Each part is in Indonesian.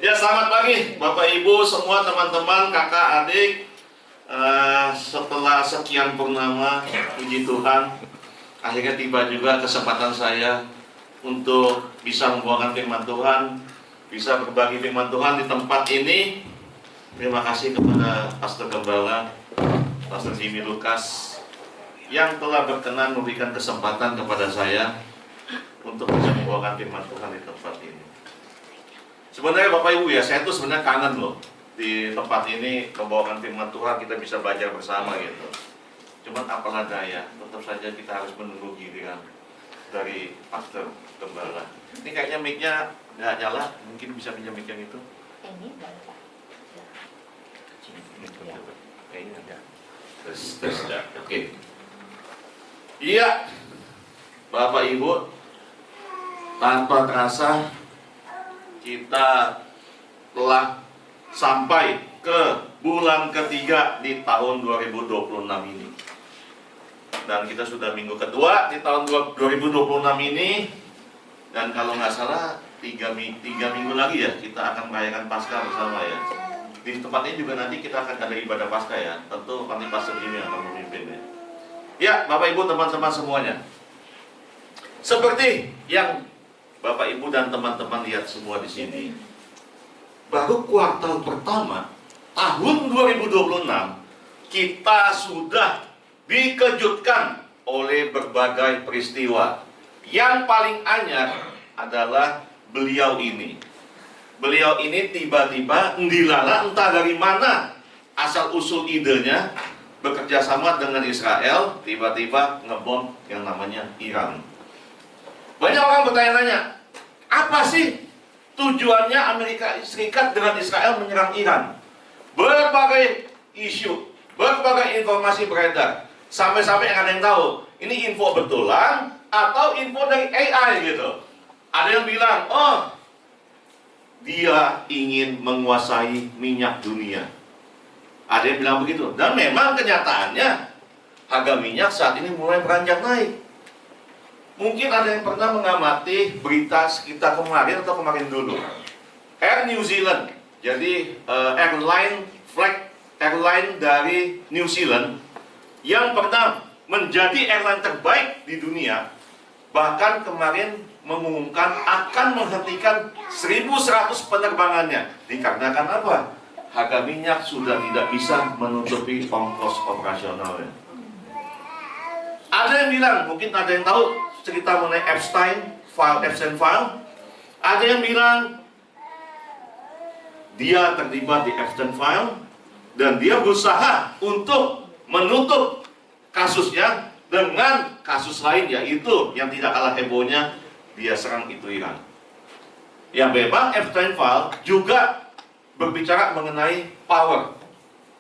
Ya, selamat pagi Bapak Ibu semua, teman-teman, kakak, adik. Setelah sekian purnama, puji Tuhan, akhirnya tiba juga kesempatan saya untuk bisa membawakan firman Tuhan, bisa berbagi firman Tuhan di tempat ini. Terima kasih kepada Pastor Gembala, Pastor Jimmy Lukas, yang telah berkenan memberikan kesempatan kepada saya untuk bisa membawakan firman Tuhan di tempat ini. Sebenarnya Bapak Ibu ya, saya tuh sebenarnya kangen loh di tempat ini membawakan firman Tuhan, kita bisa belajar bersama gitu. Cuman apalah daya, tetap saja kita harus menunggu giliran dari Pastor Gembala. Ini kayaknya mic-nya nggak nyala, mungkin bisa pinjam mic yang itu. Ini baru Pak. Kayaknya ada. Tes. Oke. Iya, Bapak Ibu, tanpa terasa kita telah sampai ke bulan ketiga di tahun 2026 ini. Dan kita sudah minggu kedua di tahun 2026 ini. Dan kalau nggak salah 3 minggu lagi ya kita akan merayakan Paskah bersama ya. Di tempat ini juga nanti kita akan ada ibadah Paskah ya. Tentu nanti Pastor Jimmy akan memimpinnya. Ya, Bapak Ibu, teman-teman semuanya. Seperti yang Bapak Ibu dan teman-teman lihat semua di sini, baru kuartal pertama tahun 2026 kita sudah dikejutkan oleh berbagai peristiwa. Yang paling anyar adalah beliau ini. Beliau ini tiba-tiba ndilala entah dari mana asal usul idenya bekerja sama dengan Israel, tiba-tiba ngebom yang namanya Iran. Banyak orang bertanya-tanya, apa sih tujuannya Amerika Serikat dengan Israel menyerang Iran? Berbagai isu, berbagai informasi beredar. Sampai-sampai yang ada yang tahu, ini info betulan atau info dari AI gitu. Ada yang bilang, oh, dia ingin menguasai minyak dunia. Ada yang bilang begitu. Dan memang kenyataannya harga minyak saat ini mulai beranjak naik. Mungkin ada yang pernah mengamati berita sekitar kemarin atau kemarin dulu. Air New Zealand, jadi flag airline dari New Zealand yang pernah menjadi airline terbaik di dunia, bahkan kemarin mengumumkan akan menghentikan 1.100 penerbangannya. Dikarenakan apa? Harga minyak sudah tidak bisa menutupi ongkos operasionalnya. Ada yang bilang, mungkin ada yang tahu cerita mengenai Epstein file. Ada yang bilang dia terlibat di Epstein file dan dia berusaha untuk menutup kasusnya dengan kasus lain, yaitu yang tidak kalah hebohnya, dia serang itu Iran. Yang memang Epstein file juga berbicara mengenai power.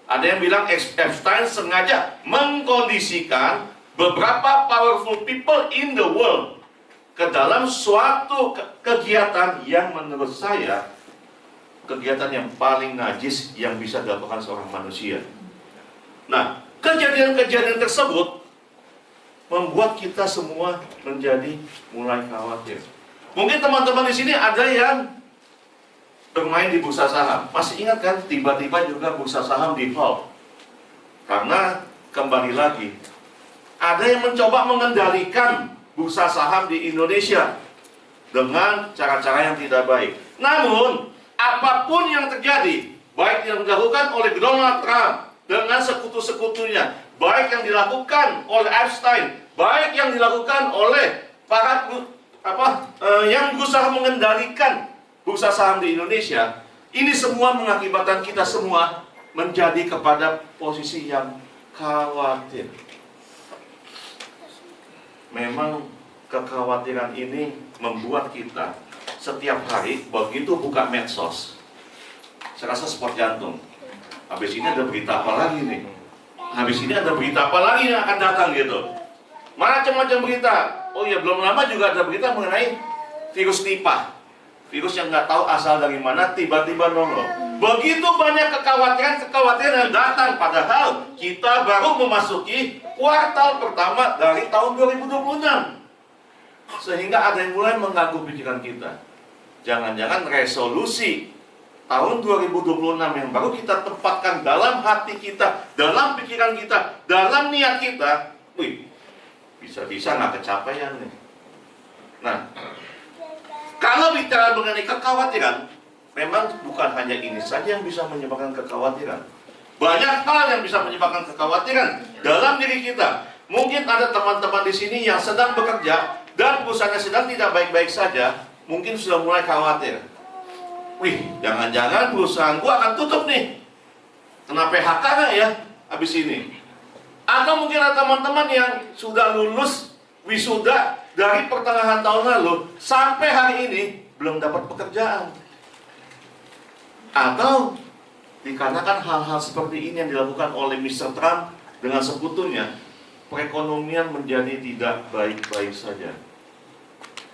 Ada yang bilang Epstein sengaja mengkondisikan beberapa powerful people in the world ke dalam suatu kegiatan yang menurut saya kegiatan yang paling najis yang bisa dilakukan seorang manusia. Nah, kejadian-kejadian tersebut membuat kita semua menjadi mulai khawatir. Mungkin teman-teman di sini ada yang bermain di bursa saham. Masih ingat kan tiba-tiba juga bursa saham di halt? Karena kembali lagi ada yang mencoba mengendalikan bursa saham di Indonesia dengan cara-cara yang tidak baik. Namun, apapun yang terjadi, baik yang dilakukan oleh Donald Trump dengan sekutu-sekutunya, baik yang dilakukan oleh Epstein, baik yang dilakukan oleh para yang berusaha mengendalikan bursa saham di Indonesia, ini semua mengakibatkan kita semua menjadi kepada posisi yang khawatir. Memang kekhawatiran ini membuat kita setiap hari begitu buka medsos, saya rasa sport jantung. Habis ini ada berita apa lagi nih? Habis ini ada berita apa lagi yang akan datang gitu? Macam-macam berita. Oh ya, belum lama juga ada berita mengenai virus Nipah. Virus yang nggak tahu asal dari mana tiba-tiba nongol. Begitu banyak kekhawatiran yang datang, padahal kita baru memasuki kuartal pertama dari tahun 2026. Sehingga ada yang mulai mengganggu pikiran kita. Jangan-jangan resolusi tahun 2026 yang baru kita tempatkan dalam hati kita, dalam pikiran kita, dalam niat kita, wih, bisa-bisa nggak kecapean nih. Nah, kalau bicara mengenai kekhawatiran, memang bukan hanya ini saja yang bisa menyebabkan kekhawatiran. Banyak hal yang bisa menyebabkan kekhawatiran dalam diri kita. Mungkin ada teman-teman di sini yang sedang bekerja dan perusahaannya sedang tidak baik-baik saja, mungkin sudah mulai khawatir. Wih, jangan-jangan perusahaan gua akan tutup nih. Kena PHK nggak ya habis ini? Atau mungkin ada teman-teman yang sudah lulus wisuda dari pertengahan tahun lalu sampai hari ini belum dapat pekerjaan. Atau dikarenakan hal-hal seperti ini yang dilakukan oleh Mr. Trump dengan sekutunya, perekonomian menjadi tidak baik-baik saja.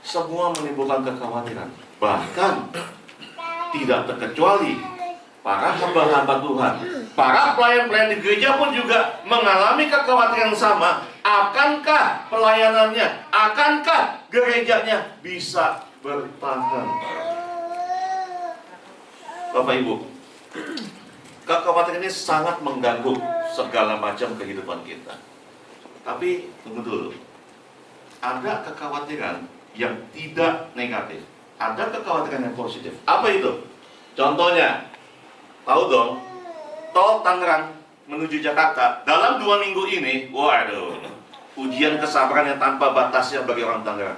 Semua menimbulkan kekhawatiran. Bahkan tidak terkecuali para hamba-hamba Tuhan, para pelayan-pelayan di gereja pun juga mengalami kekhawatiran yang sama. Akankah pelayanannya, akankah gerejanya bisa bertahan? Bapak Ibu, kekhawatiran ini sangat mengganggu segala macam kehidupan kita. Tapi tunggu dulu, ada kekhawatiran yang tidak negatif, ada kekhawatiran yang positif. Apa itu? Contohnya, tahu dong, tol Tangerang menuju Jakarta dalam 2 minggu ini, waduh, ujian kesabaran yang tanpa batasnya bagi orang Tangerang.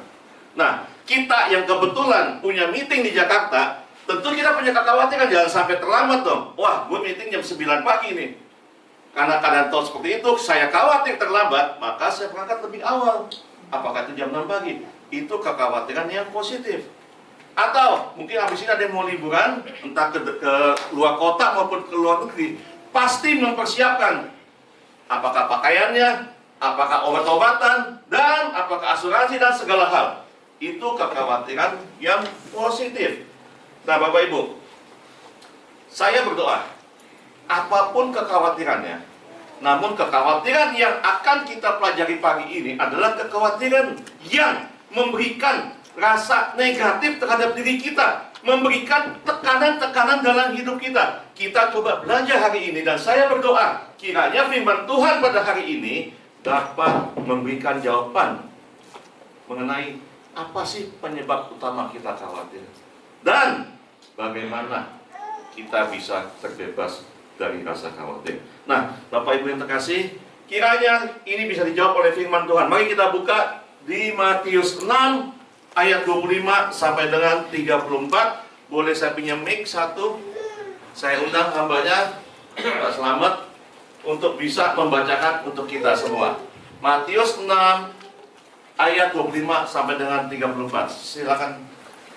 Nah, kita yang kebetulan punya meeting di Jakarta, tentu kita punya kekhawatiran jangan sampai terlambat dong. Wah, gue meeting jam 9 pagi nih. Karena keadaan tol seperti itu, saya khawatir terlambat, maka saya berangkat lebih awal. Apakah itu jam 6 pagi? Itu kekhawatiran yang positif. Atau mungkin habis ini ada yang mau liburan, entah ke luar kota maupun ke luar negeri, pasti mempersiapkan apakah pakaiannya, apakah obat-obatan, dan apakah asuransi dan segala hal. Itu kekhawatiran yang positif. Nah, Bapak Ibu, saya berdoa, apapun kekhawatirannya, namun kekhawatiran yang akan kita pelajari pagi ini adalah kekhawatiran yang memberikan rasa negatif terhadap diri kita, memberikan tekanan-tekanan dalam hidup kita. Kita coba belajar hari ini, dan saya berdoa kiranya firman Tuhan pada hari ini dapat memberikan jawaban mengenai apa sih penyebab utama kita khawatir, dan bagaimana kita bisa terbebas dari rasa khawatir. Nah, Bapak Ibu yang terkasih, kiranya ini bisa dijawab oleh firman Tuhan. Mari kita buka di Matius 6 ayat 25 sampai dengan 34. Boleh saya pinjam mic satu? Saya undang hambanya Pak Slamet untuk bisa membacakan untuk kita semua. Matius 6 ayat 25 sampai dengan 34. Silakan.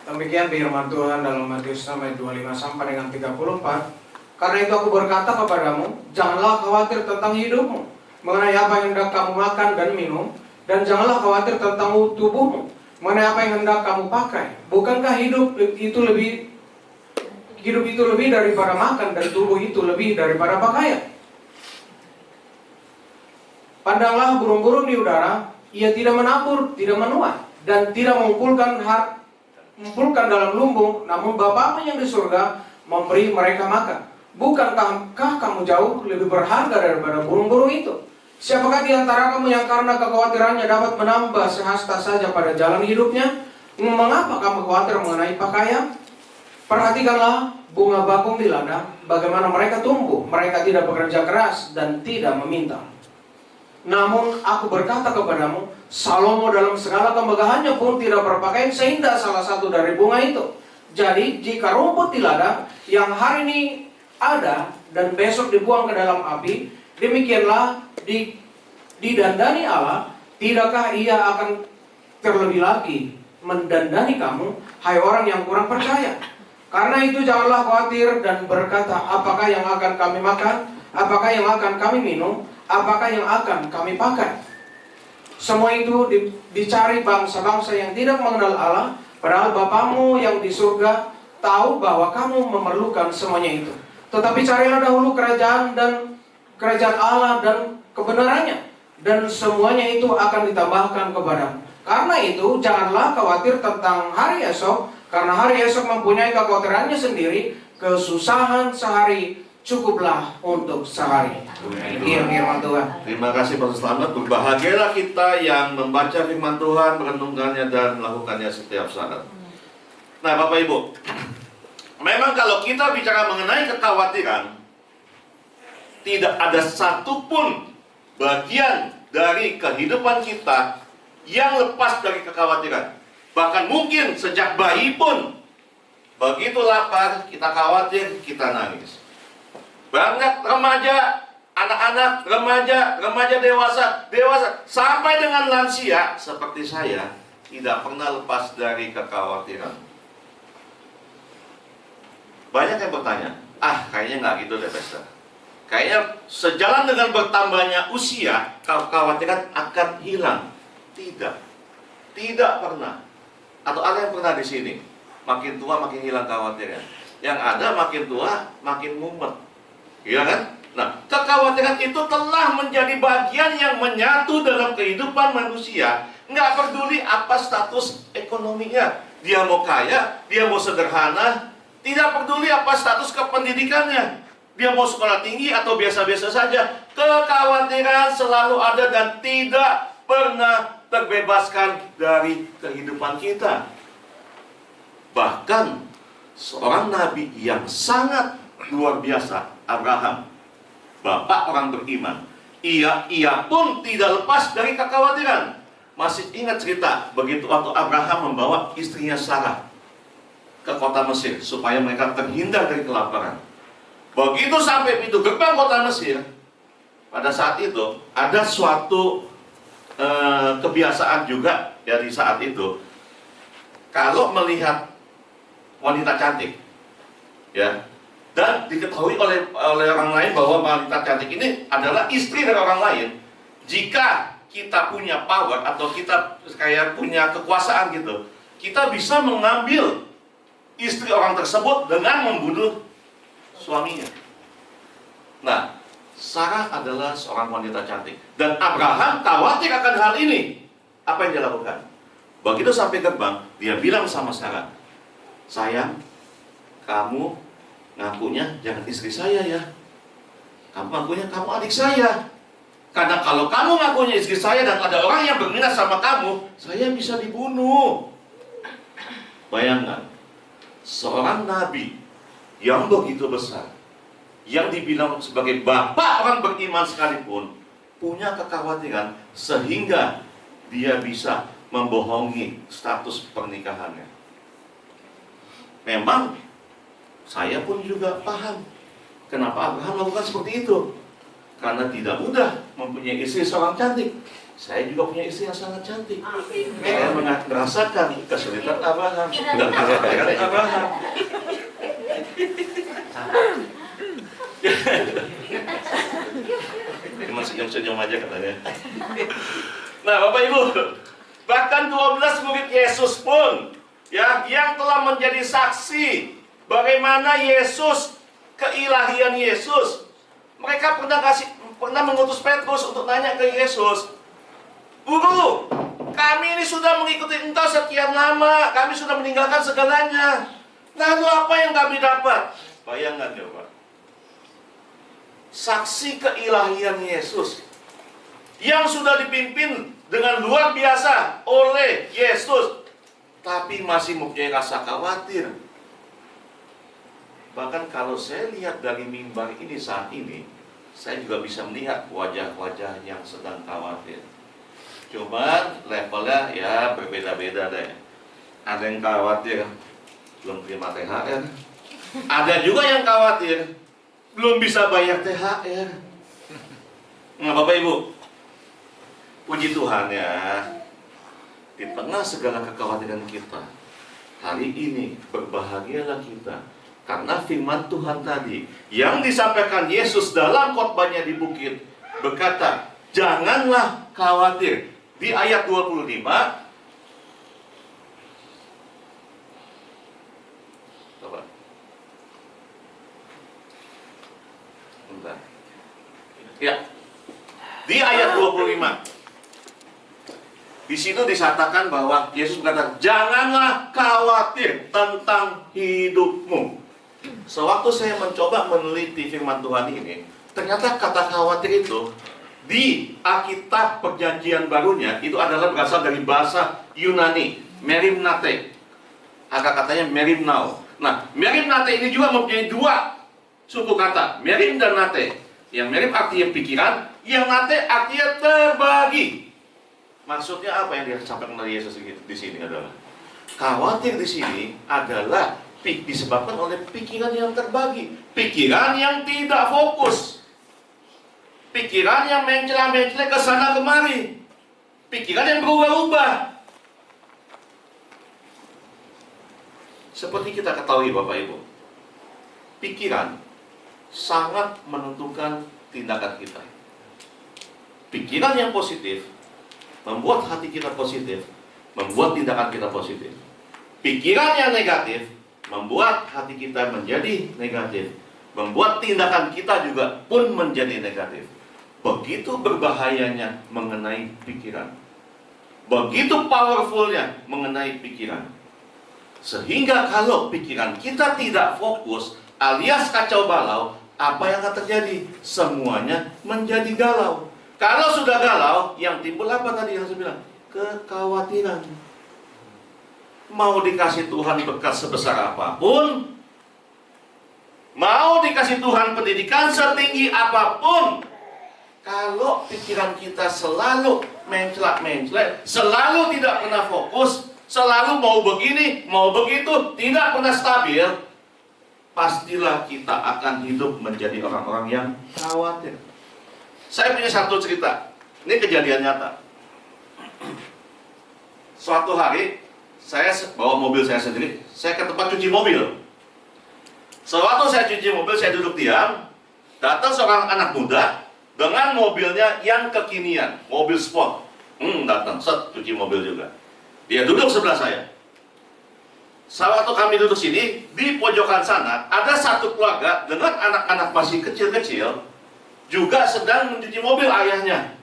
Demikian firman Tuhan dalam Matius 6 ayat 25 sampai dengan 34. Karena itu aku berkata kepadamu, janganlah khawatir tentang hidupmu, mengenai apa yang hendak kamu makan dan minum, dan janganlah khawatir tentang tubuhmu, mengenai apa yang hendak kamu pakai. Bukankah hidup itu lebih daripada makan, dan tubuh itu lebih daripada pakaian? Pandanglah burung-burung di udara, ia tidak menabur, tidak menuai, dan tidak mengumpulkan dalam lumbung, namun Bapamu yang di surga memberi mereka makan. Bukankah kamu jauh lebih berharga daripada burung-burung itu? Siapakah di antara kamu yang karena kekhawatirannya dapat menambah sehasta saja pada jalan hidupnya? Mengapa kamu khawatir mengenai pakaian? Perhatikanlah bunga bakung di ladang, bagaimana mereka tumbuh. Mereka tidak bekerja keras dan tidak meminta. Namun aku berkata kepadamu, Salomo dalam segala kemegahannya pun tidak berpakaian seindah salah satu dari bunga itu. Jadi jika rumput di ladang yang hari ini ada dan besok dibuang ke dalam api, demikianlah didandani Allah, tidakkah ia akan terlebih lagi mendandani kamu, hai orang yang kurang percaya? Karena itu janganlah khawatir dan berkata, apakah yang akan kami makan, apakah yang akan kami minum, apakah yang akan kami pakai. Semua itu dicari bangsa-bangsa yang tidak mengenal Allah, padahal Bapamu yang di surga tahu bahwa kamu memerlukan semuanya itu. Tetapi carilah dahulu kerajaan Allah dan kebenarannya, dan semuanya itu akan ditambahkan kepadamu. Karena itu janganlah khawatir tentang hari esok, Karena hari esok mempunyai kekhawatirannya sendiri, kesusahan sehari cukuplah untuk sehari. Demikian firman Tuhan. Terima kasih Pastor Slamet. Berbahagialah kita yang membaca firman Tuhan, merenungkannya dan melakukannya setiap saat. Nah Bapak Ibu, memang kalau kita bicara mengenai kekhawatiran, tidak ada satupun bagian dari kehidupan kita yang lepas dari kekhawatiran. Bahkan mungkin sejak bayi pun, begitu lapar, kita khawatir, kita nangis. Banyak remaja, anak-anak, remaja dewasa, sampai dengan lansia seperti saya, tidak pernah lepas dari kekhawatiran. Banyak yang bertanya, kayaknya nggak gitu deh Pastor. Kayaknya sejalan dengan bertambahnya usia, kekhawatiran akan hilang. Tidak pernah. Atau ada yang pernah di sini, makin tua makin hilang kekhawatiran. Yang ada makin tua makin mumet. Iya kan? Nah, kekhawatiran itu telah menjadi bagian yang menyatu dalam kehidupan manusia. Nggak peduli apa status ekonominya. Dia mau kaya, dia mau sederhana. Tidak peduli apa status kependidikannya. Dia mau sekolah tinggi atau biasa-biasa saja. Kekhawatiran selalu ada dan tidak pernah terbebaskan dari kehidupan kita. Bahkan seorang nabi yang sangat luar biasa, Abraham, bapak orang beriman, ia pun tidak lepas dari kekhawatiran. Masih ingat cerita begitu waktu Abraham membawa istrinya Sarah ke kota Mesir supaya mereka terhindar dari kelaparan. Begitu sampai pintu gerbang kota Mesir, pada saat itu ada suatu kebiasaan juga ya di saat itu, kalau melihat wanita cantik, ya, dan diketahui oleh orang lain bahwa wanita cantik ini adalah istri dari orang lain. Jika kita punya power atau kita kayak punya kekuasaan gitu, kita bisa mengambil istri orang tersebut dengan membunuh suaminya. Nah, Sarah adalah seorang wanita cantik dan Abraham khawatir akan hal ini. Apa yang dia lakukan? Begitu sampai gerbang, dia bilang sama Sarah, sayang, kamu ngakunya jangan istri saya ya. Kamu ngakunya kamu adik saya. Karena kalau kamu ngakunya istri saya dan ada orang yang berminat sama kamu, saya bisa dibunuh. Bayangkan, seorang nabi yang begitu besar, yang dibilang sebagai bapak orang beriman sekalipun, punya kekhawatiran sehingga dia bisa membohongi status pernikahannya. Memang saya pun juga paham kenapa Abraham melakukan seperti itu. Karena tidak mudah mempunyai istri seorang cantik. Saya juga punya istri yang sangat cantik. Saya merasakan kesulitan Abraham dan kekhawatiran Abraham. Cuma senyum-senyum aja katanya. Nah Bapak Ibu, bahkan 12 murid Yesus pun ya, yang telah menjadi saksi bagaimana Yesus, keilahian Yesus, mereka pernah mengutus Petrus untuk nanya ke Yesus, Guru, kami ini sudah mengikuti Engkau sekian lama, kami sudah meninggalkan segalanya, lalu apa yang kami dapat? Bayangkan ya Pak, saksi keilahian Yesus yang sudah dipimpin dengan luar biasa oleh Yesus, tapi masih mempunyai rasa khawatir. Bahkan kalau saya lihat dari mimbar ini saat ini, saya juga bisa melihat wajah-wajah yang sedang khawatir. Cuman levelnya ya berbeda-beda deh. Ada yang khawatir belum terima THR, ada juga yang khawatir belum bisa bayar THR. Nah Bapak Ibu, puji Tuhan ya, di tengah segala kekhawatiran kita, hari ini berbahagialah kita karena firman Tuhan tadi yang disampaikan Yesus dalam khotbahnya di bukit berkata, janganlah khawatir. Di ayat 25, coba. Bentar. Ya. Di ayat 25. Di situ disatakan bahwa Yesus berkata, janganlah khawatir tentang hidupmu. Sewaktu saya mencoba meneliti firman Tuhan ini, ternyata kata khawatir itu di Alkitab Perjanjian Barunya itu adalah berasal dari bahasa Yunani, merimnate. Akar katanya merimnao. Nah, merimnate ini juga mempunyai dua suku kata, merim dan nate. Yang merim artinya pikiran, yang nate artinya terbagi. Maksudnya apa yang disampaikan oleh Yesus di sini adalah khawatir di sini adalah disebabkan oleh pikiran yang terbagi, pikiran yang tidak fokus, pikiran yang mencela-mencela ke sana kemari, pikiran yang berubah-ubah. Seperti kita ketahui Bapak Ibu, pikiran sangat menentukan tindakan kita. Pikiran yang positif membuat hati kita positif, membuat tindakan kita positif. Pikiran yang negatif membuat hati kita menjadi negatif, membuat tindakan kita juga pun menjadi negatif. Begitu berbahayanya mengenai pikiran, begitu powerfulnya mengenai pikiran. Sehingga kalau pikiran kita tidak fokus alias kacau balau, apa yang akan terjadi? Semuanya menjadi galau. Kalau sudah galau, yang timbul apa tadi yang saya bilang? Kekhawatiran. Mau dikasih Tuhan berkat sebesar apapun, mau dikasih Tuhan pendidikan setinggi apapun, kalau pikiran kita selalu mencela-mencela, selalu tidak pernah fokus, selalu mau begini, mau begitu, tidak pernah stabil, pastilah kita akan hidup menjadi orang-orang yang khawatir. Saya punya satu cerita. Ini kejadian nyata. Suatu hari, saya bawa mobil saya sendiri. Saya ke tempat cuci mobil. Sewaktu saya cuci mobil, saya duduk diam. Datang seorang anak muda dengan mobilnya yang kekinian, mobil sport. Datang, cuci mobil juga. Dia duduk sebelah saya. Sewaktu kami duduk sini, di pojokan sana ada satu keluarga dengan anak-anak masih kecil-kecil, juga sedang mencuci mobil ayahnya.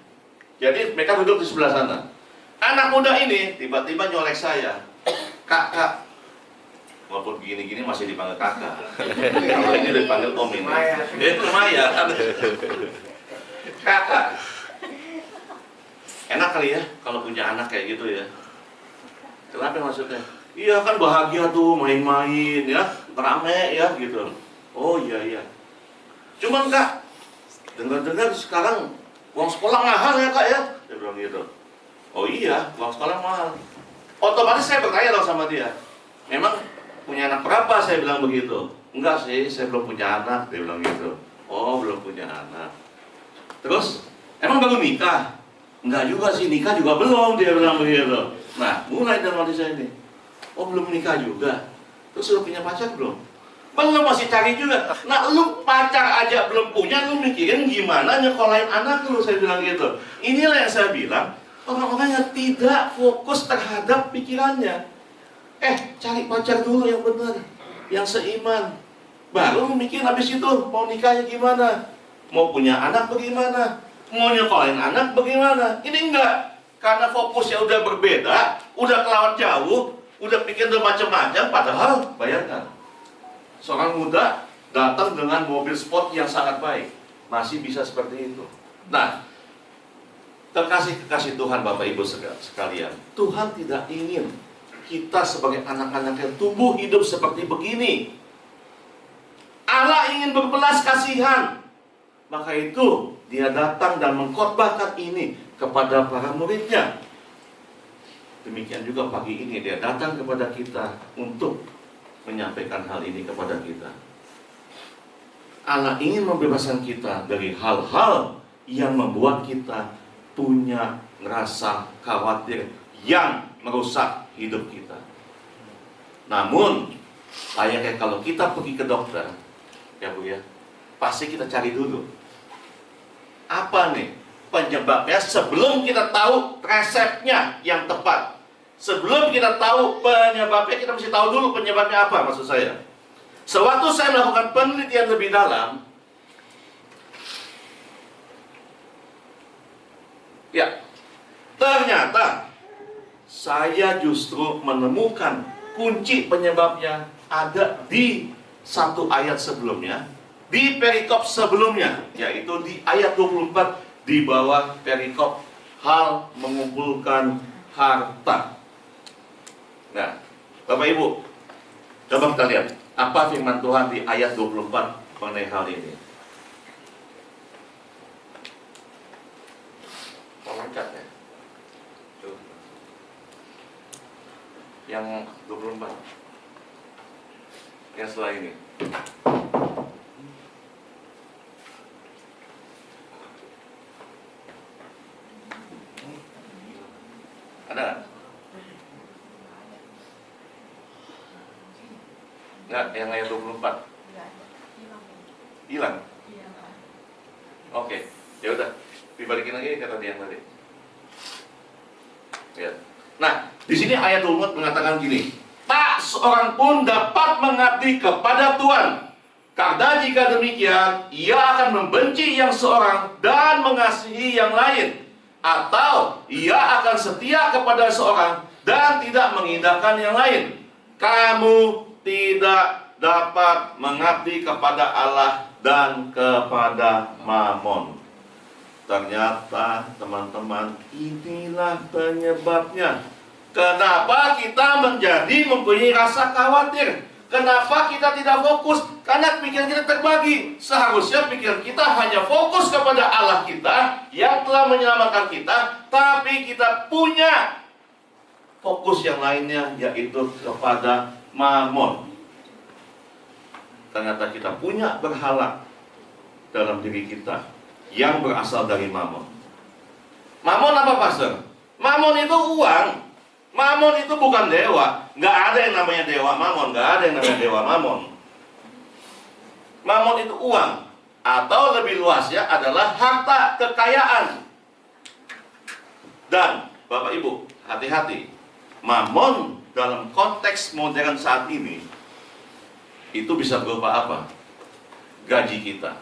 Jadi mereka duduk di sebelah sana. Anak muda ini tiba-tiba nyolek saya. Kakak, walaupun gini-gini masih dipanggil kakak. Kalau ini dipanggil om ini. Itu Maya. Kakak, enak kali ya kalau punya anak kayak gitu ya. Kenapa maksudnya? Iya kan bahagia tuh main-main ya, rame ya gitu. Oh iya. Cuman kak, dengar-dengar sekarang uang sekolah mahal ya kak ya? Dia bilang gitu. Oh iya, uang sekolah mahal. Otomatis saya bertanya dong sama dia. Memang punya anak berapa? Saya bilang begitu. Enggak sih, saya belum punya anak. Dia bilang gitu. Oh belum punya anak. Terus, emang baru nikah? Enggak juga sih, nikah juga belum. Dia bilang begitu. Nah, mulai dengan saya ini. Oh belum nikah juga. Terus sudah punya pacar belum? Belum, masih cari juga. Nah lu pacar aja belum punya, lu mikirin gimana nyekolahin anak lu, saya bilang gitu. Inilah yang saya bilang, orang-orang yang tidak fokus terhadap pikirannya. Cari pacar dulu yang benar, yang seiman. Baru lu mikir habis itu mau nikahnya gimana, mau punya anak bagaimana, mau nyekolahin anak bagaimana. Ini enggak, karena fokusnya udah berbeda, udah kelewat jauh, udah pikir udah macam-macam. Padahal bayangkan, seorang muda datang dengan mobil sport yang sangat baik, masih bisa seperti itu. Nah, kekasih Tuhan Bapak Ibu sekalian, Tuhan tidak ingin kita sebagai anak-anak yang tumbuh hidup seperti begini. Allah ingin berbelas kasihan. Maka itu dia datang dan mengkhotbahkan ini kepada para muridnya. Demikian juga pagi ini dia datang kepada kita untuk menyampaikan hal ini kepada kita. Allah ingin membebaskan kita dari hal-hal yang membuat kita punya rasa khawatir yang merusak hidup kita. Namun, layaknya kalau kita pergi ke dokter, ya Bu ya, pasti kita cari dulu apa nih penyebabnya sebelum kita tahu resepnya yang tepat. Sebelum kita tahu penyebabnya, kita mesti tahu dulu penyebabnya apa, maksud saya. Sewaktu saya melakukan penelitian lebih dalam, ya, ternyata saya justru menemukan kunci penyebabnya ada di satu ayat sebelumnya, di perikop sebelumnya, yaitu di ayat 24 di bawah perikop hal mengumpulkan harta. Nah, Bapak Ibu, coba kita lihat apa firman Tuhan di ayat 24 mengenai hal ini. Loncat ya. Tuh. Yang 24. Yang setelah ini. Ada nggak? Nggak, yang ayat 24. Hilang. Oke, ya udah. Dibalikin lagi kata dia yang tadi. Ya. Nah, di sini ayat 24 mengatakan gini, tak seorang pun dapat mengabdi kepada Tuhan, karena jika demikian, ia akan membenci yang seorang dan mengasihi yang lain, atau ia akan setia kepada seorang dan tidak mengindahkan yang lain. Kamu tidak dapat mengabdi kepada Allah dan kepada Mamon. Ternyata teman-teman, inilah penyebabnya. Kenapa kita mempunyai rasa khawatir? Kenapa kita tidak fokus? Karena pikiran kita terbagi. Seharusnya pikiran kita hanya fokus kepada Allah kita yang telah menyelamatkan kita, tapi kita punya fokus yang lainnya, yaitu kepada Mamon. Ternyata kita punya berhala dalam diri kita yang berasal dari Mamon. Mamon apa, Pastor? Mamon itu uang. Mamon itu bukan dewa. Nggak ada yang namanya dewa Mamon. Nggak ada yang namanya dewa Mamon. Mamon itu uang. Atau lebih luasnya adalah harta, kekayaan. Dan Bapak Ibu, hati-hati. Mamon dalam konteks modern saat ini itu bisa berupa apa? Gaji kita,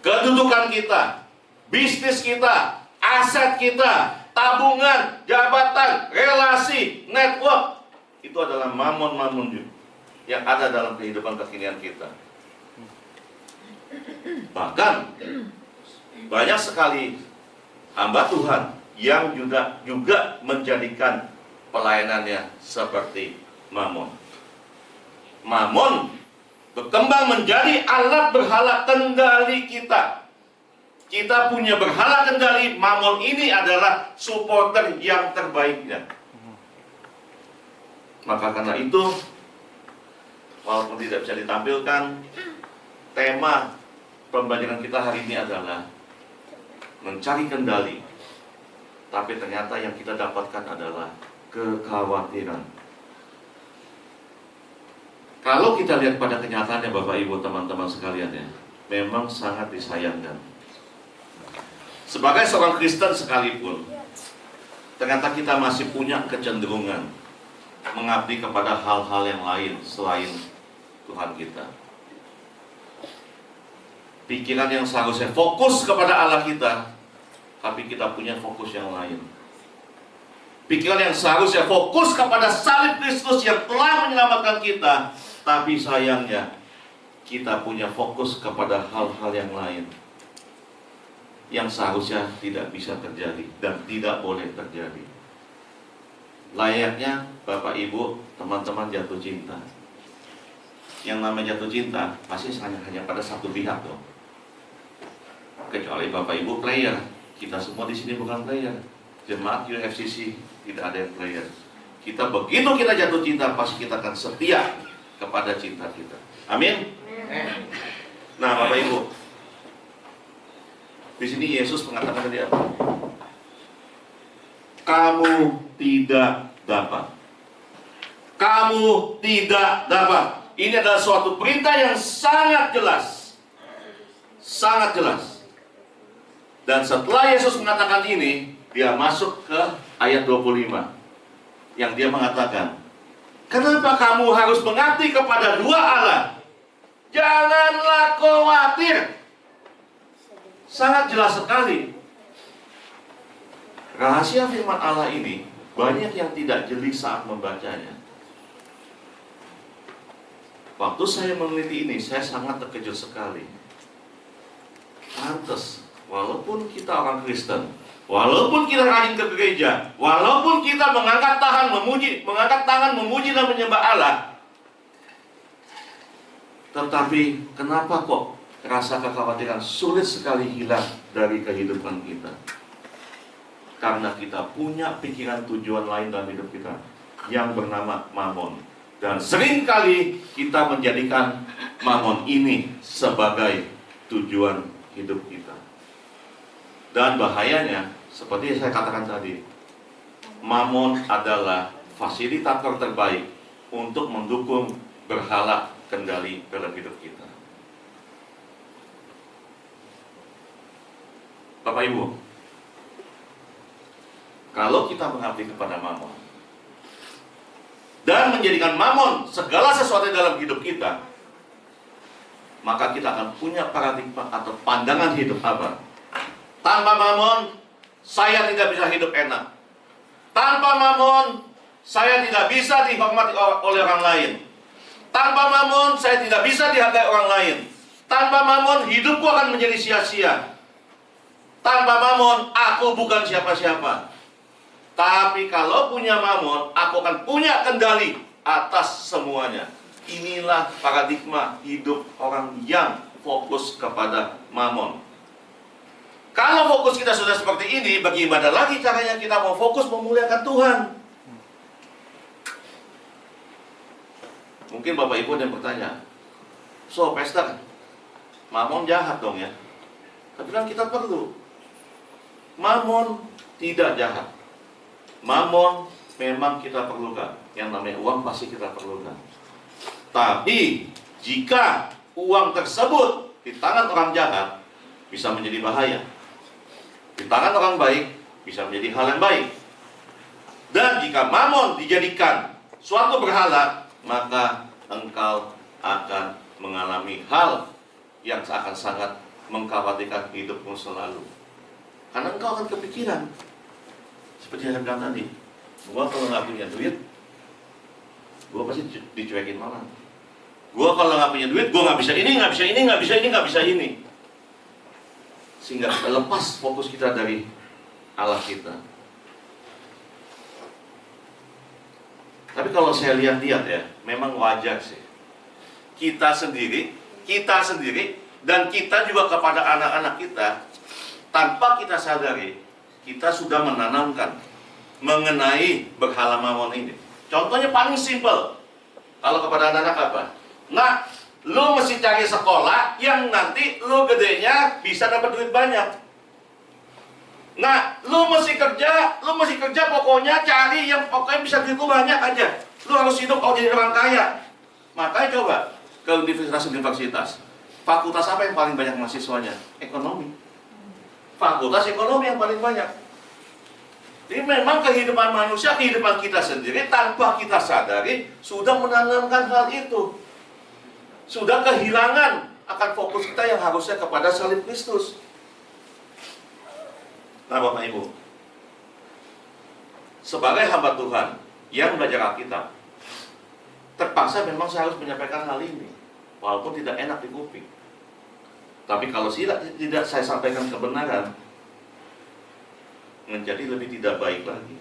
kedudukan kita, bisnis kita, aset kita, tabungan, jabatan, relasi, network. Itu adalah mamon-mamon yang ada dalam kehidupan kekinian kita. Bahkan banyak sekali hamba Tuhan yang juga menjadikan pelayanannya seperti mamon. Mamon berkembang menjadi alat berhala kendali kita. Kita punya berhala kendali. Mamon ini adalah supporter yang terbaiknya. Maka karena itu, walaupun tidak bisa ditampilkan, tema pembelajaran kita hari ini adalah mencari kendali. Tapi ternyata yang kita dapatkan adalah kekhawatiran. Kalau kita lihat pada kenyataannya, Bapak Ibu teman-teman sekalian ya, memang sangat disayangkan. Sebagai seorang Kristen sekalipun, ternyata kita masih punya kecenderungan mengabdi kepada hal-hal yang lain selain Tuhan kita. Pikiran yang seharusnya fokus kepada Allah kita, tapi kita punya fokus yang lain. Pikiran yang seharusnya fokus kepada salib Kristus yang telah menyelamatkan kita, tapi sayangnya kita punya fokus kepada hal-hal yang lain yang seharusnya tidak bisa terjadi dan tidak boleh terjadi. Layaknya Bapak Ibu, teman-teman jatuh cinta. Yang namanya jatuh cinta pasti hanya pada satu pihak dong. Kecuali Bapak Ibu player. Kita semua di sini bukan player. Jemaat UFCC tidak ada yang player. Kita begitu kita jatuh cinta, pasti kita akan setia kepada cinta kita. Amin. Nah, Bapak Ibu, di sini Yesus mengatakan tadi apa? Kamu tidak dapat. Kamu tidak dapat. Ini adalah suatu perintah yang sangat jelas. Sangat jelas. Dan setelah Yesus mengatakan ini, dia masuk ke ayat 25. Yang dia mengatakan, kenapa kamu harus mengabdi kepada dua Allah? Janganlah khawatir. Sangat jelas sekali. Rahasia firman Allah ini banyak yang tidak jeli saat membacanya. Waktu saya meneliti ini, saya sangat terkejut sekali. Pantes, walaupun kita orang Kristen, walaupun kita rajin ke gereja, walaupun kita mengangkat tangan memuji dan menyembah Allah, tetapi kenapa kok rasa kekhawatiran sulit sekali hilang dari kehidupan kita? Karena kita punya pikiran tujuan lain dalam hidup kita yang bernama mamon. Dan seringkali kita menjadikan mamon ini sebagai tujuan hidup kita. Dan bahayanya, seperti yang saya katakan tadi, mamon adalah fasilitator terbaik untuk mendukung berhala kendali dalam hidup kita. Bapak Ibu, kalau kita mengabdi kepada mamon dan menjadikan mamon segala sesuatu dalam hidup kita, maka kita akan punya paradigma atau pandangan hidup apa? Tanpa mamon, saya tidak bisa hidup enak. Tanpa mamon, saya tidak bisa dihormati oleh orang lain. Tanpa mamon, saya tidak bisa dihargai orang lain. Tanpa mamon, hidupku akan menjadi sia-sia. Tanpa mamon, aku bukan siapa-siapa. Tapi kalau punya mamon, aku akan punya kendali atas semuanya. Inilah paradigma hidup orang yang fokus kepada mamon. Kalau fokus kita sudah seperti ini, bagaimana lagi caranya kita mau fokus memuliakan Tuhan? Mungkin Bapak Ibu ada yang bertanya, so Pastor, mamon jahat dong ya? Tapi kan kita perlu. Mamon tidak jahat. Mamon memang kita perlukan. Yang namanya uang pasti kita perlukan. Tapi jika uang tersebut di tangan orang jahat, bisa menjadi bahaya. Di tangan orang baik, bisa menjadi hal yang baik. Dan jika mamon dijadikan suatu berhala, maka engkau akan mengalami hal yang akan sangat mengkhawatirkan hidupmu selalu. Karena engkau akan kepikiran, seperti yang saya bilang tadi, gua kalau nggak punya duit, gua pasti dicuekin orang. Gua kalau nggak punya duit, gua nggak bisa ini, nggak bisa ini, nggak bisa ini, nggak bisa ini. Sehingga kita lepas fokus kita dari Allah kita. Tapi kalau saya lihat-lihat ya, memang wajar sih. Kita sendiri, dan kita juga kepada anak-anak kita, tanpa kita sadari, kita sudah menanamkan mengenai berhala mamon ini. Contohnya paling simpel. Kalau kepada anak-anak apa? Nah, lu mesti cari sekolah yang nanti lu gedenya bisa dapat duit banyak. Nah, lu mesti kerja pokoknya cari yang pokoknya bisa duit lu banyak aja. Lu harus hidup jadi orang kaya. Makanya coba ke universitas. Fakultas apa yang paling banyak mahasiswanya? Ekonomi. Fakultas ekonomi yang paling banyak. Jadi memang kehidupan manusia, kehidupan kita sendiri tanpa kita sadari sudah menanamkan hal itu. Sudah kehilangan akan fokus kita yang harusnya kepada salib Kristus. Nah Bapak Ibu, sebagai hamba Tuhan yang belajar Alkitab, terpaksa memang saya harus menyampaikan hal ini, walaupun tidak enak di kuping. Tapi kalau tidak saya sampaikan kebenaran, menjadi lebih tidak baik lagi.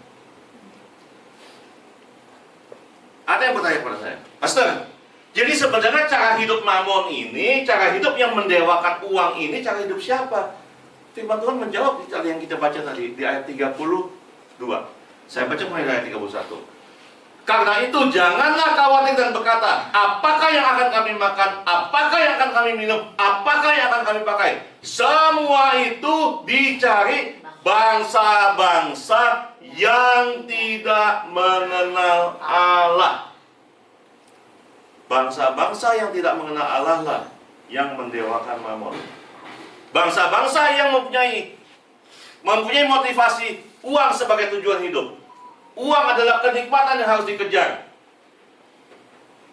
Ada yang bertanya kepada saya, Pastor, jadi sebenarnya cara hidup mamon ini, cara hidup yang mendewakan uang ini, cara hidup siapa? Firman Tuhan menjawab di yang kita baca tadi, di ayat 32. Saya baca mulai dari ayat 31. Karena itu janganlah khawatir dan berkata, apakah yang akan kami makan, apakah yang akan kami minum, apakah yang akan kami pakai. Semua itu dicari bangsa-bangsa yang tidak mengenal Allah. Bangsa-bangsa yang tidak mengenal Allah lah yang mendewakan mamon. Bangsa-bangsa yang mempunyai motivasi uang sebagai tujuan hidup. Uang adalah kenikmatan yang harus dikejar.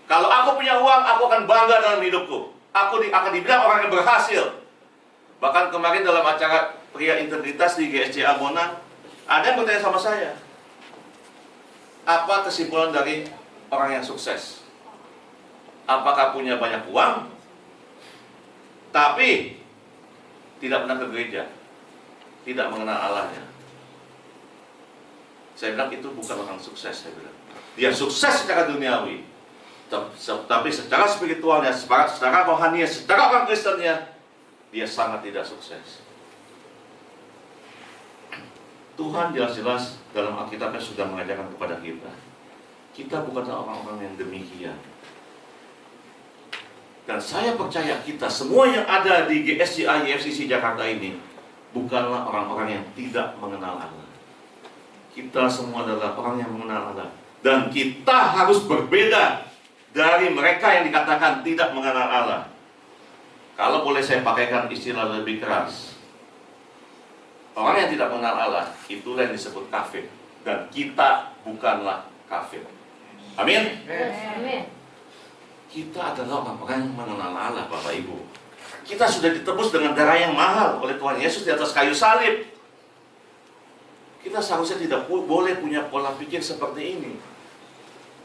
Kalau aku punya uang, aku akan bangga dalam hidupku. Aku akan dibilang orang yang berhasil. Bahkan kemarin dalam acara pria integritas di GSCA Monan, ada yang bertanya sama saya, Apa kesimpulan dari orang yang sukses? Apakah punya banyak uang, tapi tidak pernah ke gereja, tidak mengenal Allahnya? Saya bilang itu bukan orang sukses. Saya bilang dia sukses secara duniawi, tapi secara spiritualnya, secara rohaninya, secara orang Kristennya, dia sangat tidak sukses. Tuhan jelas-jelas dalam Alkitabnya sudah mengajarkan kepada kita, kita bukanlah orang-orang yang demikian. Dan saya percaya kita semua yang ada di GSCI YFCC Jakarta ini bukanlah orang-orang yang tidak mengenal Allah. Kita semua adalah orang yang mengenal Allah. Dan kita harus berbeda dari mereka yang dikatakan tidak mengenal Allah. Kalau boleh saya pakaikan istilah lebih keras, orang yang tidak mengenal Allah, itulah yang disebut kafir. Dan kita bukanlah kafir. Amin? Amin. Kita adalah orang-orang yang mengenal Allah, Bapak Ibu. Kita sudah ditebus dengan darah yang mahal oleh Tuhan Yesus di atas kayu salib. Kita seharusnya tidak boleh punya pola pikir seperti ini.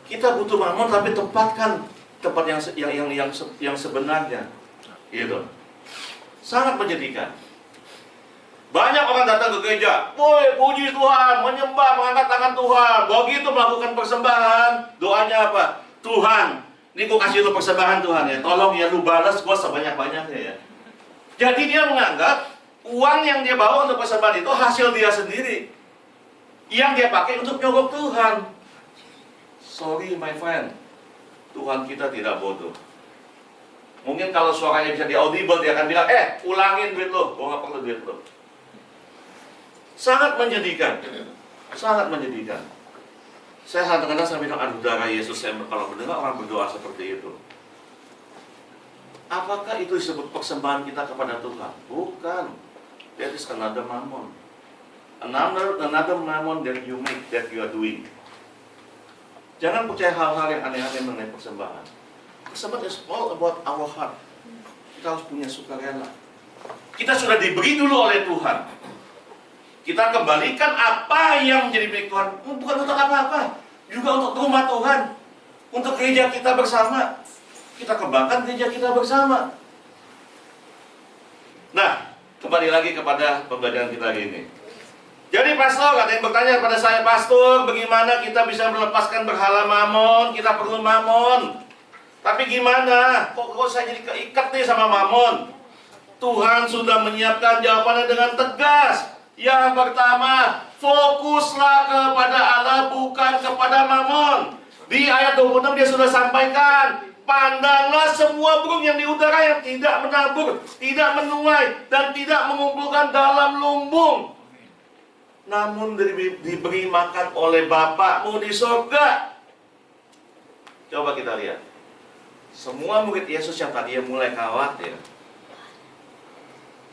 Kita butuh mamon, tapi tempatkan tempat yang sebenarnya. Gitu. Sangat menyedihkan. Banyak orang datang ke gereja, "Woi, puji Tuhan, menyembah, mengangkat tangan Tuhan." Begitu melakukan persembahan, doanya apa? "Tuhan, ini gua kasih lu persembahan Tuhan ya, tolong ya lu balas gua sebanyak-banyaknya ya." Jadi dia menganggap uang yang dia bawa untuk persembahan itu hasil dia sendiri, yang dia pakai untuk nyogok Tuhan. Sorry my friend, Tuhan kita tidak bodoh. Mungkin kalau suaranya bisa di audible, dia akan bilang, ulangin duit lo, gua gak perlu duit lo. Sangat menyedihkan. Sangat menyedihkan. Saya kadang-kadang saya bilang, aduh darah Yesus, saya kalau mendengar orang berdoa seperti itu. Apakah itu disebut persembahan kita kepada Tuhan? Bukan. That is another mammon. Another mammon that you make, that you are doing. Jangan percaya hal-hal yang aneh-aneh mengenai persembahan. Persembahan is all about our heart. Kita harus punya sukarela. Kita sudah diberi dulu oleh Tuhan. Kita kembalikan apa yang menjadi milik Tuhan. Bukan untuk apa-apa, juga untuk rumah Tuhan, untuk gereja kita bersama. Kita kembangkan gereja kita bersama. Nah, kembali lagi kepada pembelajaran kita hari ini. Jadi pastor, ada yang bertanya kepada saya, "Pastor, bagaimana kita bisa melepaskan berhala mamon? Kita perlu mamon. Tapi gimana? Kok saya jadi keikat nih sama mamon?" Tuhan sudah menyiapkan jawabannya dengan tegas. Yang pertama, fokuslah kepada Allah, bukan kepada mamon. Di ayat 26 dia sudah sampaikan, "Pandanglah semua burung yang di udara yang tidak menabur, tidak menuai, dan tidak mengumpulkan dalam lumbung, namun diberi makan oleh Bapakmu di surga." Coba kita lihat. Semua murid Yesus yang tadinya mulai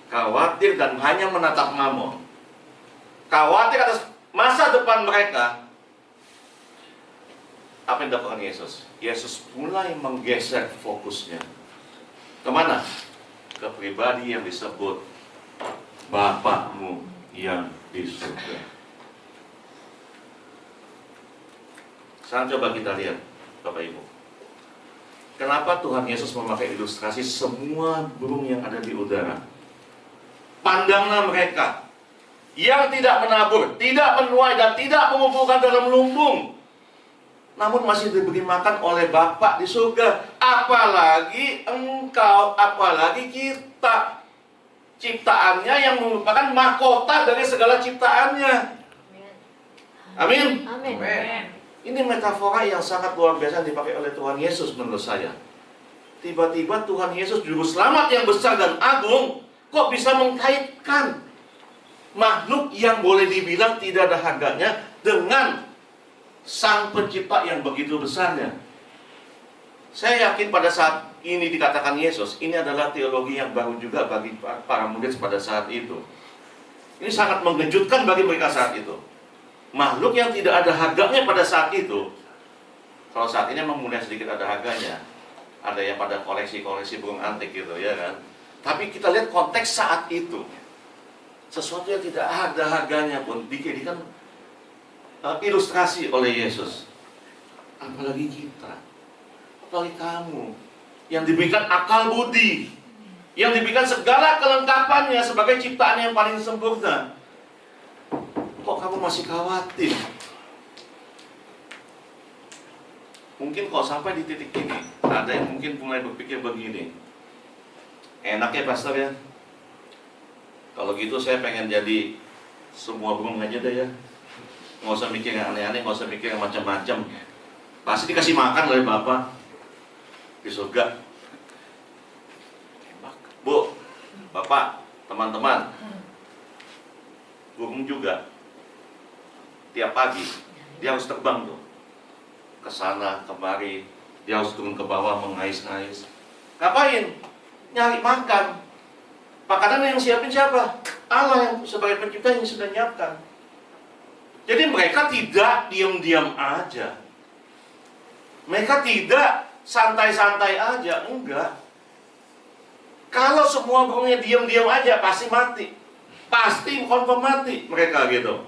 khawatir dan hanya menatap mamon, khawatir atas masa depan mereka, apa yang dilakukan Yesus? Yesus mulai menggeser fokusnya. Kemana? Ke pribadi yang disebut Bapakmu yang di surga. Sekarang coba kita lihat, Bapak Ibu. Kenapa Tuhan Yesus memakai ilustrasi semua burung yang ada di udara? Pandanglah mereka yang tidak menabur, tidak menuai, dan tidak mengumpulkan dalam lumbung, namun masih diberi makan oleh Bapa di surga. Apalagi engkau, apalagi kita, ciptaannya yang merupakan mahkota dari segala ciptaannya. Amin. Amin. Ini metafora yang sangat luar biasa dipakai oleh Tuhan Yesus menurut saya. Tiba-tiba Tuhan Yesus, juru selamat yang besar dan agung, kok bisa mengkaitkan makhluk yang boleh dibilang tidak ada harganya dengan Sang Pencipta yang begitu besarnya. Saya yakin pada saat ini dikatakan Yesus, ini adalah teologi yang baru juga bagi para murid pada saat itu. Ini sangat mengejutkan bagi mereka saat itu. Makhluk yang tidak ada harganya pada saat itu. Kalau saat ini memang mulai sedikit ada harganya. Ada yang pada koleksi-koleksi burung antik gitu ya kan. Tapi kita lihat konteks saat itu. Sesuatu yang tidak ada harganya pun dijadikan ilustrasi oleh Yesus. Apalagi kita, apalagi kamu yang diberikan akal budi, yang diberikan segala kelengkapannya sebagai ciptaan yang paling sempurna. Kok kamu masih khawatir? Mungkin kalau sampai di titik ini, ada yang mungkin mulai berpikir begini, enak ya pastor ya, kalau gitu saya pengen jadi semua burung aja deh ya, nggak usah mikir yang aneh-aneh, nggak usah mikir yang macam-macam, pasti dikasih makan oleh Bapak di surga. Bu, Bapak, teman-teman, burung juga tiap pagi dia harus terbang tuh ke sana kemari, dia harus turun ke bawah mengais-ngais. Ngapain? Nyari makan. Makanan yang siapin siapa? Allah yang sebagai pencipta yang sudah nyiapkan. Jadi mereka tidak diam-diam aja. Mereka tidak santai-santai aja, enggak. Kalau semua burungnya diam-diam aja pasti mati. Pasti confirm mati mereka gitu.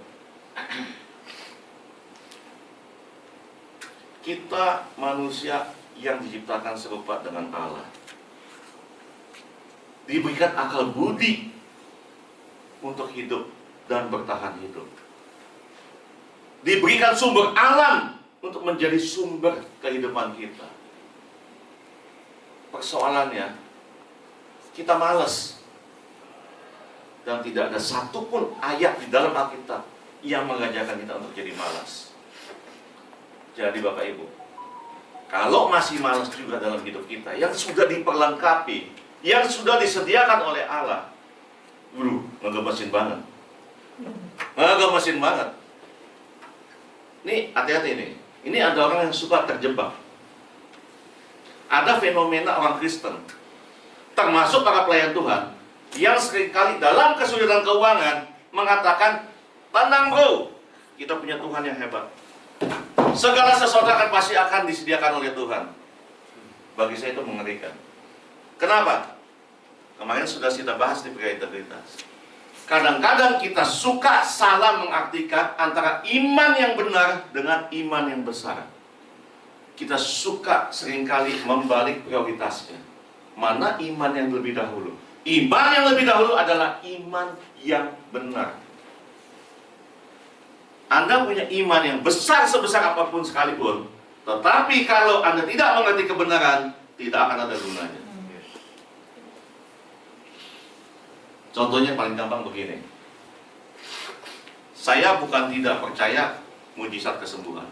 Kita manusia yang diciptakan serupa dengan Allah, diberikan akal budi untuk hidup dan bertahan hidup, diberikan sumber alam untuk menjadi sumber kehidupan kita. Persoalannya, kita malas, dan tidak ada satupun ayat di dalam Alkitab yang mengajarkan kita untuk jadi malas. Jadi Bapak Ibu, kalau masih malas juga dalam hidup kita, yang sudah diperlengkapi, yang sudah disediakan oleh Allah, ngegemesin banget. Ngegemesin banget. Nih, hati-hati nih. Ini ada orang yang suka terjebak. Ada fenomena orang Kristen, termasuk para pelayan Tuhan, yang seringkali dalam kesulitan keuangan mengatakan, tenang bro, kita punya Tuhan yang hebat. Segala sesuatu pasti akan disediakan oleh Tuhan. Bagi saya itu mengerikan. Kenapa? Kemarin sudah kita bahas di pria integritas. Kadang-kadang kita suka salah mengartikan antara iman yang benar dengan iman yang besar. Kita suka seringkali membalik prioritasnya. Mana iman yang lebih dahulu? Iman yang lebih dahulu adalah iman yang benar. Anda punya iman yang besar sebesar apapun sekalipun, tetapi kalau Anda tidak mengerti kebenaran, tidak akan ada gunanya. Contohnya paling gampang begini. Saya bukan tidak percaya mujizat kesembuhan,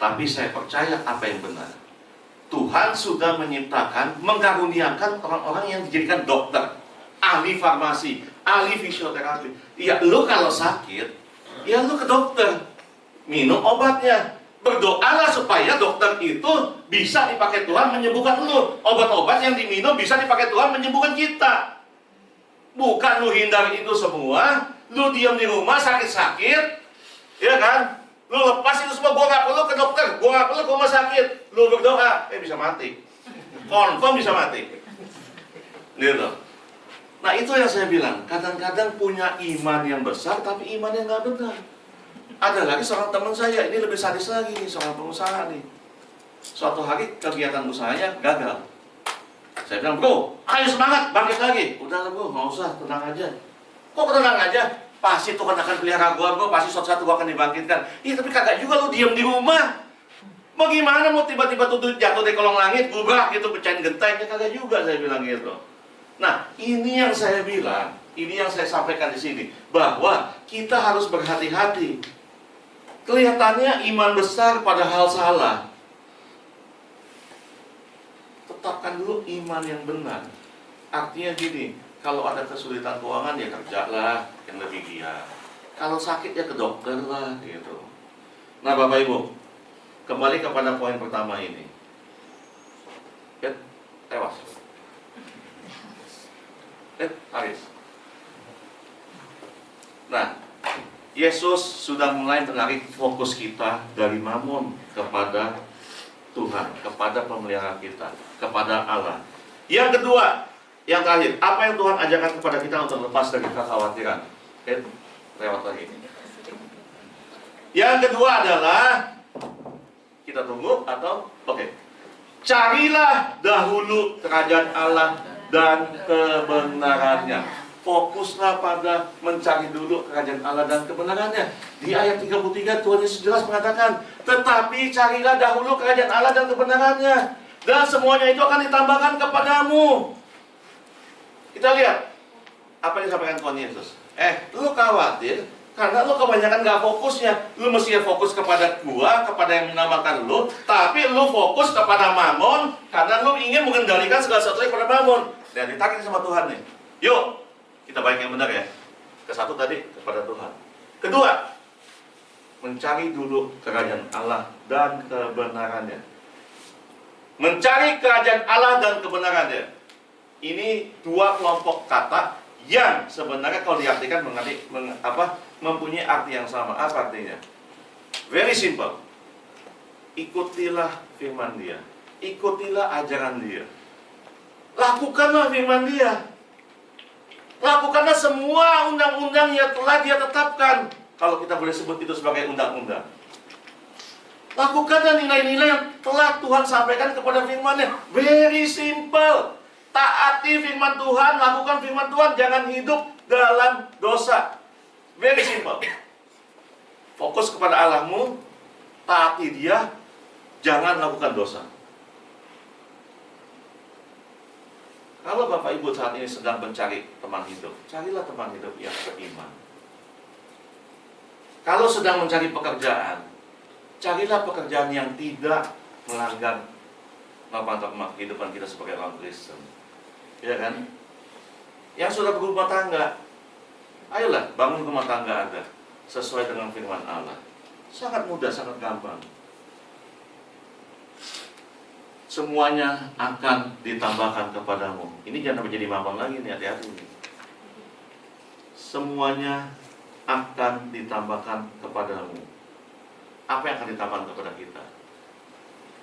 tapi saya percaya apa yang benar. Tuhan sudah menciptakan, mengkaruniakan orang-orang yang dijadikan dokter, ahli farmasi, ahli fisioterapi. Ya, lu kalau sakit, ya lu ke dokter, minum obatnya, berdoalah supaya dokter itu bisa dipakai Tuhan menyembuhkan lu. Obat-obat yang diminum bisa dipakai Tuhan menyembuhkan kita. Bukan lu hindari itu semua, lu diam di rumah sakit-sakit, ya kan? Lu lepas itu semua, gua nggak perlu ke dokter, gua nggak perlu ke rumah sakit. Lu berdoa, bisa mati, confirm bisa mati, gitu. Nah itu yang saya bilang, kadang-kadang punya iman yang besar, tapi iman yang nggak benar. Ada lagi seorang teman saya, ini lebih sadis lagi nih, seorang pengusaha nih. Suatu hari kegiatan usahanya gagal. Saya bilang, bro, ayo semangat, bangkit lagi. Udah lah bro, nggak usah, tenang aja. Kok tenang aja? Pasti Tuhan akan pelihara gua, bro, pasti suatu saat gua akan dibangkitkan. Iya tapi kagak juga lu diam di rumah. Mau gimana mau tiba-tiba tuh jatuh dari kolong langit, gubrak gitu, pecahin genteng, ya kagak juga saya bilang gitu. Nah, ini yang saya bilang, ini yang saya sampaikan di sini, bahwa kita harus berhati-hati. Kelihatannya iman besar padahal salah. Tetapkan dulu iman yang benar. Artinya gini, kalau ada kesulitan keuangan ya kerjalah yang lebih giat. Kalau sakit ya ke dokter lah gitu. Nah Bapak Ibu, kembali kepada poin pertama ini. Tewas. Haris. Nah, Yesus sudah mulai menarik fokus kita dari Mammon kepada Tuhan, kepada pemelihara kita, kepada Allah. Yang kedua, yang terakhir, apa yang Tuhan ajarkan kepada kita untuk lepas dari kekhawatiran? Lewat lagi. Yang kedua adalah kita tunggu atau oke. Carilah dahulu kerajaan Allah dan kebenarannya. Fokuslah pada mencari dulu kerajaan Allah dan kebenarannya. Di ayat 33 Tuhan Yesus jelas mengatakan, tetapi carilah dahulu kerajaan Allah dan kebenarannya, dan semuanya itu akan ditambahkan kepadamu. Kita lihat apa yang disampaikan Tuhan Yesus. Lu khawatir karena lu kebanyakan gak fokusnya. Lu mesti fokus kepada gua, kepada yang menamakan lu, tapi lu fokus kepada Mamon karena lu ingin mengendalikan segala sesuatu kepada Mamon. Dan ditarik sama Tuhan nih. Yuk, kita baik yang benar ya. Ke satu tadi kepada Tuhan. Kedua, mencari dulu kerajaan Allah dan kebenarannya. Mencari kerajaan Allah dan kebenarannya. Ini dua kelompok kata yang sebenarnya kalau diartikan mempunyai arti yang sama. Apa artinya? Very simple. Ikutilah firman Dia. Ikutilah ajaran Dia. Lakukanlah firman Dia. Lakukanlah semua undang-undang yang telah Dia tetapkan. Kalau kita boleh sebut itu sebagai undang-undang. Lakukanlah nilai-nilai yang telah Tuhan sampaikan kepada firman-Nya. Very simple. Taati firman Tuhan, lakukan firman Tuhan. Jangan hidup dalam dosa. Very simple. Fokus kepada Allahmu, taati Dia, jangan lakukan dosa. Kalau Bapak Ibu saat ini sedang mencari teman hidup, carilah teman hidup yang beriman. Kalau sedang mencari pekerjaan, carilah pekerjaan yang tidak melanggar norma kehidupan kita sebagai orang Kristen. Ya kan? Yang sudah berumah tangga, ayolah bangun rumah tangga Anda sesuai dengan firman Allah. Sangat mudah, sangat gampang. Semuanya akan ditambahkan kepadamu. Ini jangan menjadi mamon lagi nih, hati-hati nih. Semuanya akan ditambahkan kepadamu. Apa yang akan ditambahkan kepada kita?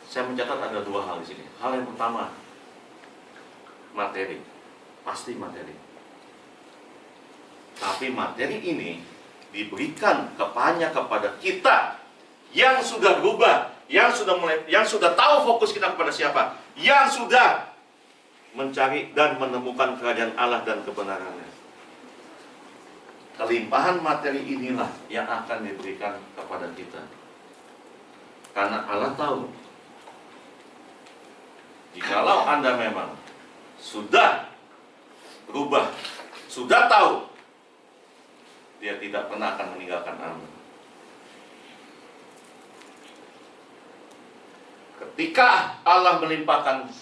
Saya mencatat ada dua hal di sini. Hal yang pertama, materi. Pasti materi. Tapi materi ini diberikan kepada kita yang sudah berubah, yang sudah tahu fokus kita kepada siapa, yang sudah mencari dan menemukan kerajaan Allah dan kebenarannya. Kelimpahan materi inilah yang akan diberikan kepada kita. Karena Allah tahu, jikalau Anda memang sudah berubah, sudah tahu, Dia tidak pernah akan meninggalkan Anda. Ketika Allah melimpahkan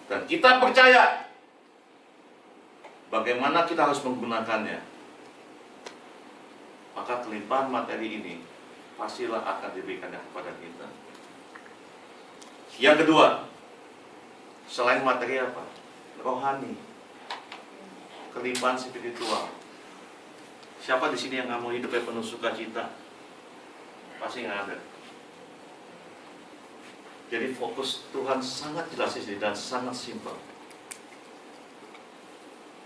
dan kita percaya, bagaimana kita harus menggunakannya, maka kelimpahan materi ini pastilah akan diberikannya kepada kita. Yang kedua, selain materi apa? Rohani, kelimpahan spiritual. Siapa di sini yang nggak mau hidupnya penuh sukacita? Pasti nggak ada. Jadi fokus Tuhan sangat jelas di sini dan sangat simpel.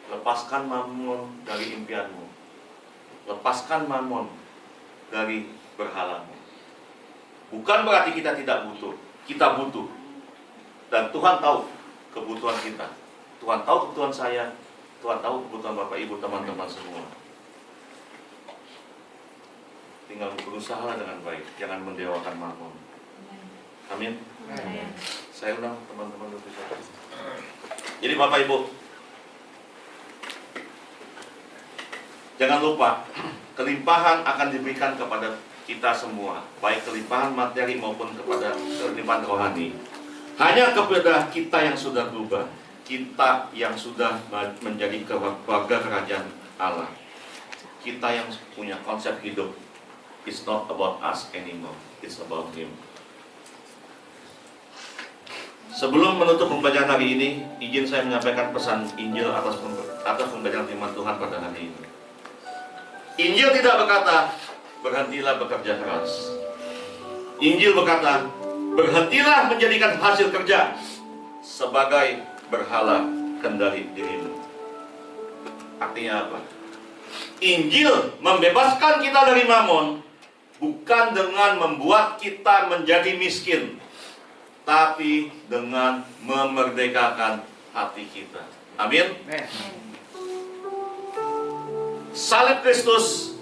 Lepaskan mamon dari impianmu. Lepaskan mamon dari berhalamu. Bukan berarti kita tidak butuh. Kita butuh. Dan Tuhan tahu kebutuhan kita. Tuhan tahu kebutuhan saya. Tuhan tahu kebutuhan Bapak Ibu, teman-teman semua. Tinggal berusaha dengan baik. Jangan mendewakan mamon. Amin. Amin. Saya undang teman-teman untuk bisa. Jadi Bapak Ibu, jangan lupa, kelimpahan akan diberikan kepada kita semua, baik kelimpahan materi maupun kepada kelimpahan rohani. Hanya kepada kita yang sudah berubah, kita yang sudah menjadi keluarga kerajaan Allah, kita yang punya konsep hidup. It's not about us anymore, it's about Him. Sebelum menutup pembacaan hari ini, izin saya menyampaikan pesan Injil atas pembacaan firman Tuhan pada hari ini. Injil tidak berkata, berhentilah bekerja keras. Injil berkata, berhentilah menjadikan hasil kerja sebagai berhala kendali dirimu. Artinya apa? Injil membebaskan kita dari mamon bukan dengan membuat kita menjadi miskin, tapi dengan memerdekakan hati kita. Amin. Salib Kristus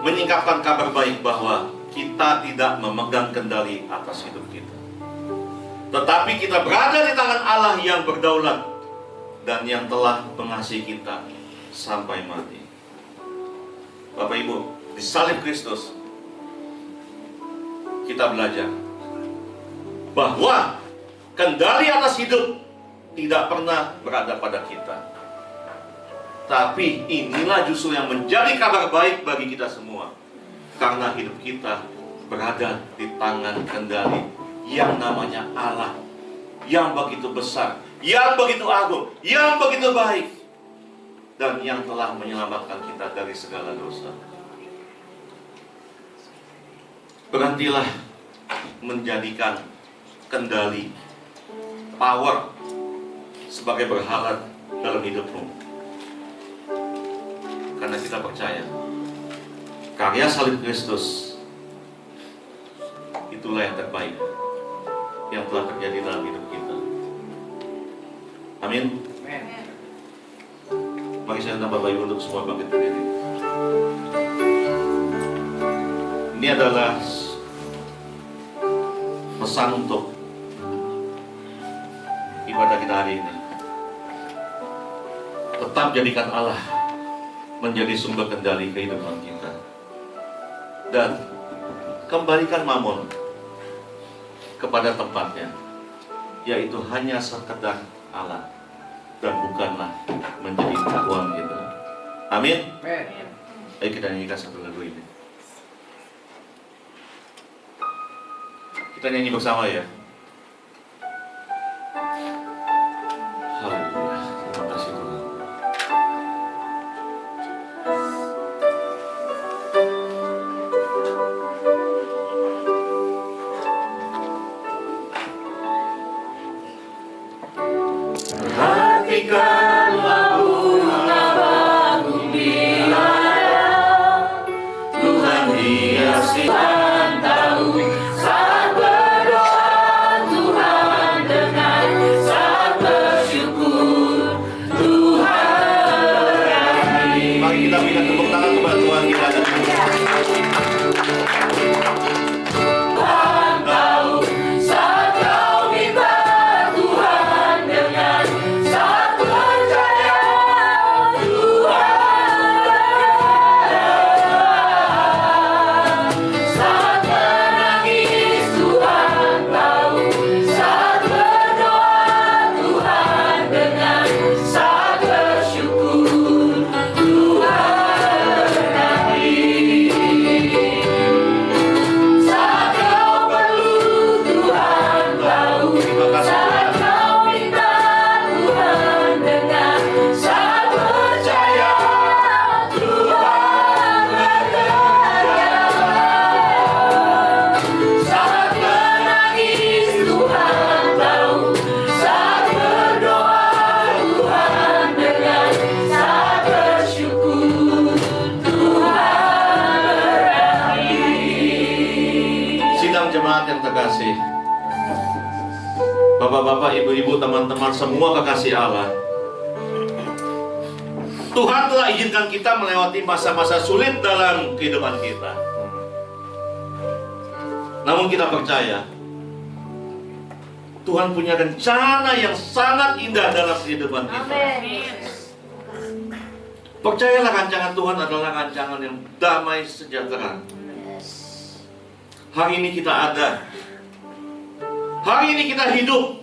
menyingkapkan kabar baik bahwa kita tidak memegang kendali atas hidup kita, tetapi kita berada di tangan Allah yang berdaulat dan yang telah mengasihi kita sampai mati. Bapak Ibu, di salib Kristus kita belajar bahwa kendali atas hidup tidak pernah berada pada kita. Tapi inilah justru yang menjadi kabar baik bagi kita semua, karena hidup kita berada di tangan kendali yang namanya Allah, yang begitu besar, yang begitu agung, yang begitu baik, dan yang telah menyelamatkan kita dari segala dosa. Berhentilah menjadikan kendali, power sebagai berhala dalam hidupmu, karena kita percaya karya salib Kristus itulah yang terbaik yang telah terjadi dalam hidup kita. Amin. Mari saya undang Bapak Ibu untuk semua bangkit berdiri. Ini adalah pesan untuk ibadah kita hari ini. Tetap jadikan Allah menjadi sumber kendali kehidupan kita, dan kembalikan mamon kepada tempatnya, yaitu hanya sekedar Allah dan bukanlah menjadi uang kita. Amin. Ayo kita nyanyikan satu lagu ini. Kita nyanyi bersama ya. Haleluya. Terima kasih Tuhan. Perhatikanlah bunga bakung di ladang, Tuhan hiasi tahu saat berdoa, Tuhan dengan saat bersyukur, Tuhan berani. Mari kita berikan tepuk tangan kepada Tuhan kita. Tuhan tahu saat kau minta, Tuhan dengan saat percaya, Tuhan saat menangis, Tuhan tahu saat berdoa, Tuhan dengan saat bersyukur, Tuhan berani. Saat kau perlu, Tuhan tahu. Saat kau minta, Tuhan dengar. Saat percaya, Tuhan bekerja. Saat menangis, Tuhan tahu. Saat berdoa, Tuhan dengar. Saat bersyukur, Tuhan berani. Sidang jemaat yang terkasih, Bapak-bapak, ibu-ibu, teman-teman, semua kekasih Allah, Tuhan telah izinkan kita melewati masa-masa sulit dalam kehidupan kita. Namun kita percaya Tuhan punya rencana yang sangat indah dalam kehidupan kita. Percayalah, rancangan Tuhan adalah rancangan yang damai sejahtera. Hari ini kita ada, hari ini kita hidup,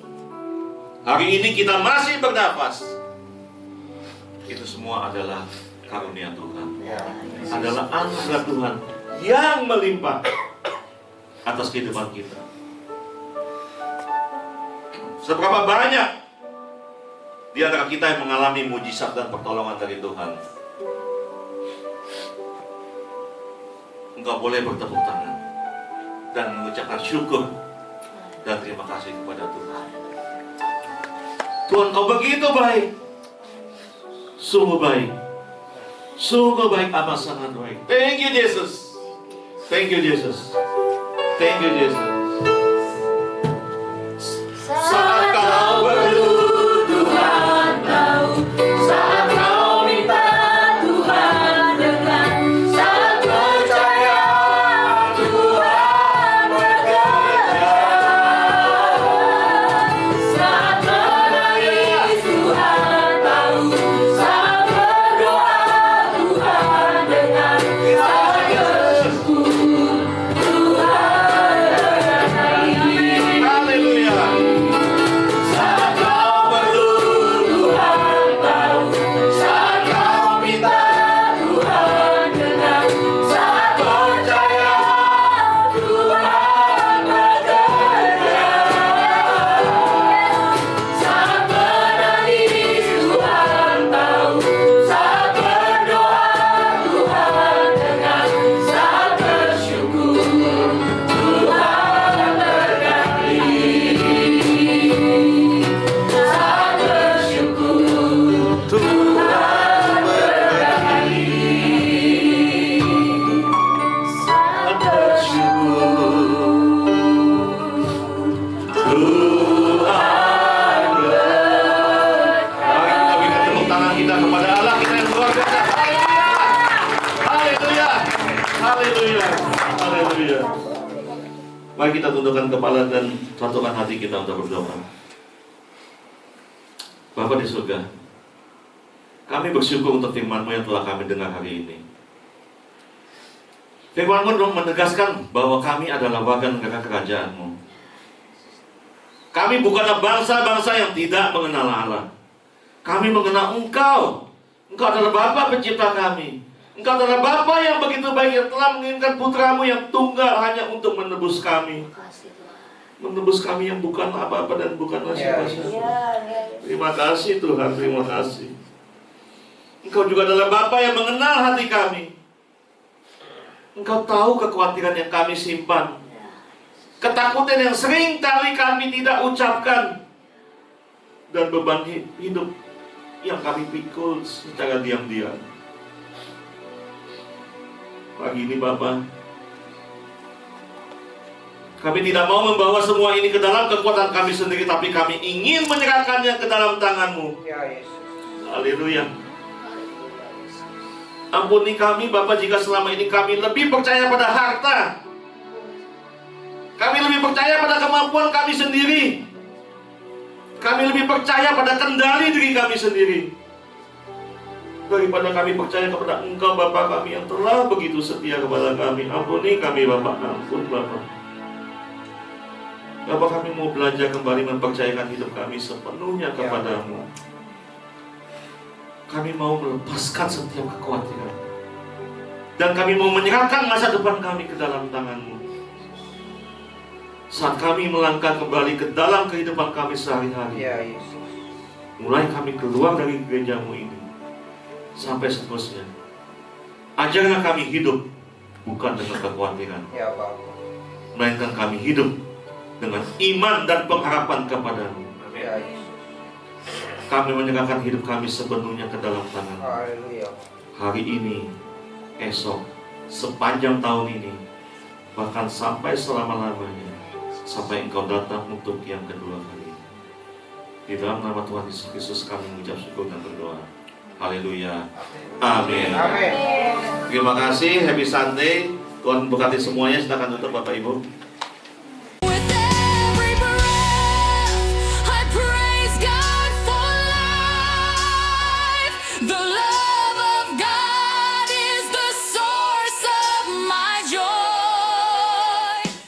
hari ini kita masih bernafas. Itu semua adalah karunia Tuhan, adalah anugerah Tuhan yang melimpah atas kehidupan kita. Seberapa banyak di antara kita yang mengalami mujizat dan pertolongan dari Tuhan? Engkau boleh bertepuk tangan dan mengucapkan syukur dan terima kasih kepada Tuhan. Tuhan, Kau begitu baik, sungguh baik. Sungguh baik, amat sangat baik. Thank you Jesus. Thank you Jesus. Thank you Jesus. Saat kau perlu Tuhan tahu, saat kau minta Tuhan dengar, saat percaya Tuhan bekerja, saat menangis Tuhan tahu, saat berdoa Tuhan dengar, saat bersyukur Tuhan berkahi. haleluya. Saat kau perlu Tuhan tahu, saat kau minta Tuhan dengar, saat percaya Tuhan bekerja, saat menangis Tuhan tahu, saat berdoa Tuhan dengar, saat bersyukur Tuhan berkahi. Saat bersyukur Tuhan berkahi. Saat bersyukur Tuhan Mari kita berikan tepuk tangan kita kepada Allah kita yang luar biasa. Haleluya. Haleluya. Haleluya. Mari kita tundukkan kepala dan satukan hati kita untuk berdoa. Bapa di surga, kami bersyukur untuk firman-Mu yang telah kami dengar hari ini. Firman-Mu menegaskan bahwa kami adalah warga negara kerajaan-Mu. Kami bukanlah bangsa-bangsa yang tidak mengenal Allah. Kami mengenal Engkau. Engkau adalah Bapa pencipta kami. Engkau adalah Bapa yang begitu baik, yang telah mengirimkan putra-Mu yang tunggal hanya untuk menebus kami. Menebus kami yang bukan apa-apa dan bukanlah siapa-siapa. Terima kasih Tuhan, terima kasih. Engkau juga adalah Bapa yang mengenal hati kami. Engkau tahu kekhawatiran yang kami simpan, ketakutan yang sering kali kami tidak ucapkan, dan beban hidup yang kami pikul secara diam-diam. Pagi ini Bapa, kami tidak mau membawa semua ini ke dalam kekuatan kami sendiri, tapi kami ingin menyerahkannya ke dalam tangan-Mu. Ya Yesus. Haleluya. Ampuni kami Bapa jika selama ini kami lebih percaya pada harta. Kami lebih percaya pada kemampuan kami sendiri. Kami lebih percaya pada kendali diri kami sendiri daripada kami percaya kepada Engkau Bapa kami yang telah begitu setia kepada kami. Ampuni kami Bapa, ampun Bapa. Bapa, kami mau belajar kembali mempercayakan hidup kami sepenuhnya kepadamu. Kami mau melepaskan setiap kekhawatiran, dan kami mau menyerahkan masa depan kami ke dalam tangan-Mu. Saat kami melangkah kembali ke dalam kehidupan kami sehari-hari, Ya Yesus. mulai kami keluar dari gereja-Mu ini sampai seterusnya, ajarlah kami hidup bukan dengan kekhawatiran, Ya Bapa. melainkan kami hidup dengan iman dan pengharapan kepada-Mu. Ya Yesus. Kami menyerahkan hidup kami sepenuhnya ke dalam tangan. Haleluya. Hari ini, esok, sepanjang tahun ini, bahkan sampai selama-lamanya, sampai Engkau datang untuk yang kedua kali. Di dalam nama Tuhan Yesus Kristus kami mengucap syukur dan berdoa. Haleluya. Amin. Amin. Terima kasih. Happy Sunday. Tuhan berkati semuanya. Silakan tutup Bapak Ibu.